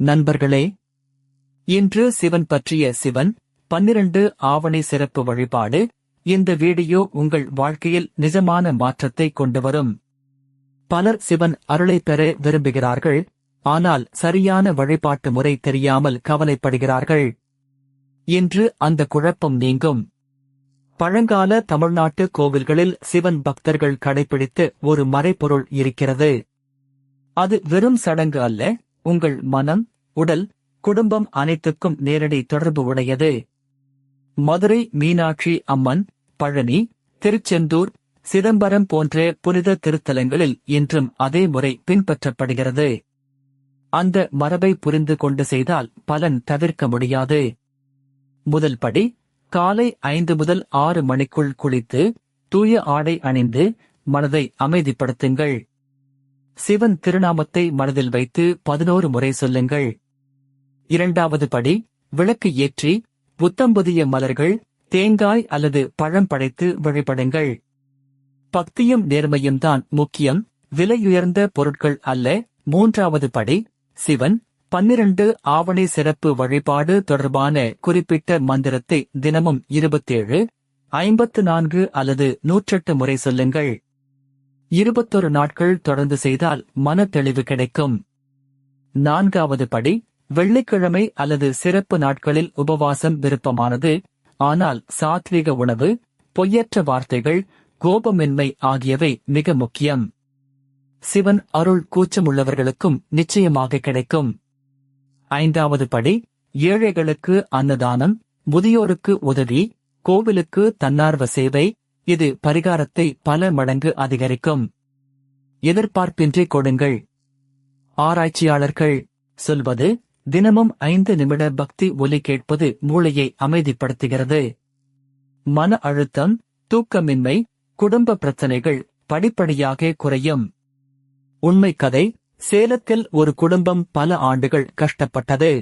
நண்பர்களே, இன்று சிவன் பற்றிய சிவன் 12 ஆவணி சிறப்பு வழிபாடு. இந்த வீடியோ உங்கள் வாழ்க்கையில் நிஜமான மாற்றத்தை கொண்டுவரும். பலர் சிவன் அருளை பெற விரும்புகிறார்கள், ஆனால் சரியான வழிபாட்டு முறை தெரியாமல் கவலைப்படுகிறார்கள். இன்று அந்த குழப்பம் நீங்கும். பழங்கால தமிழ்நாட்டு கோவில்களில் சிவன் பக்தர்கள் கடைபிடித்த ஒரு மறைபொருள் இருக்கிறது. அது வெறும் சடங்கு அல்ல, உங்கள் மனம், உடல், குடும்பம் அனைத்துக்கும் நேரடி தொடர்பு உடையது. மதுரை மீனாட்சி அம்மன், பழனி, திருச்செந்தூர், சிதம்பரம் போன்ற புனித திருத்தலங்களில் இன்றும் அதே முறை பின்பற்றப்படுகிறது. அந்த மரபை புரிந்து கொண்டு செய்தால் பலன் தவிர்க்க முடியாது. முதல் படி, காலை 5 முதல் 6 மணிக்குள் குளித்து தூய ஆடை அணிந்து மனதை அமைதிப்படுத்துங்கள். சிவன் திருநாமத்தை மனதில் வைத்து 11 முறை சொல்லுங்கள். இரண்டாவது படி, விளக்கு ஏற்றி புத்தம்புதிய மலர்கள், தேங்காய் அல்லது பழம் படைத்து வழிபடுங்கள். பக்தியும் நேர்மையும் தான் முக்கியம், விலையுயர்ந்த பொருட்கள் அல்ல. மூன்றாவது படி, சிவன் 12 ஆவணி சிறப்பு வழிபாடு தொடர்பான குறிப்பிட்ட மந்திரத்தை தினமும் 27, 54 அல்லது 108 முறை சொல்லுங்கள். 21 நாட்கள் தொடர்ந்து செய்தால் மன தெளிவு கிடைக்கும். நான்காவது படி, வெள்ளிக்கிழமை அல்லது சிறப்பு நாட்களில் உபவாசம் விருப்பமானது, ஆனால் சாத்விக உணவு, பொய்யற்ற வார்த்தைகள், கோபமின்மை ஆகியவை மிக முக்கியம். சிவன் அருள் கூச்சமுள்ளவர்களுக்கும் நிச்சயமாக கிடைக்கும். ஐந்தாவது படி, ஏழைகளுக்கு அன்னதானம், முதியோருக்கு உதவி, கோவிலுக்கு தன்னார்வ சேவை. இது பரிகாரத்தை பல மடங்கு அதிகரிக்கும். எதிர்பார்ப்பின்றி கொடுங்கள். ஆராய்ச்சியாளர்கள் சொல்வது, தினமும் 5 நிமிட பக்தி ஒலி கேட்பது மூளையை அமைதிப்படுத்துகிறது. மன அழுத்தம், தூக்கமின்மை, குடும்ப பிரச்சனைகள் படிப்படியாக குறையும். உண்மை கதை, சேலத்தில் ஒரு குடும்பம் பல ஆண்டுகள் கஷ்டப்பட்டது.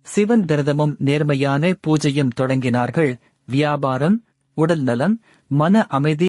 சிவன் விரதமும் நேர்மையான பூஜையும் தொடங்கினார்கள். வியாபாரம், உடல் நலம், மன அமைதி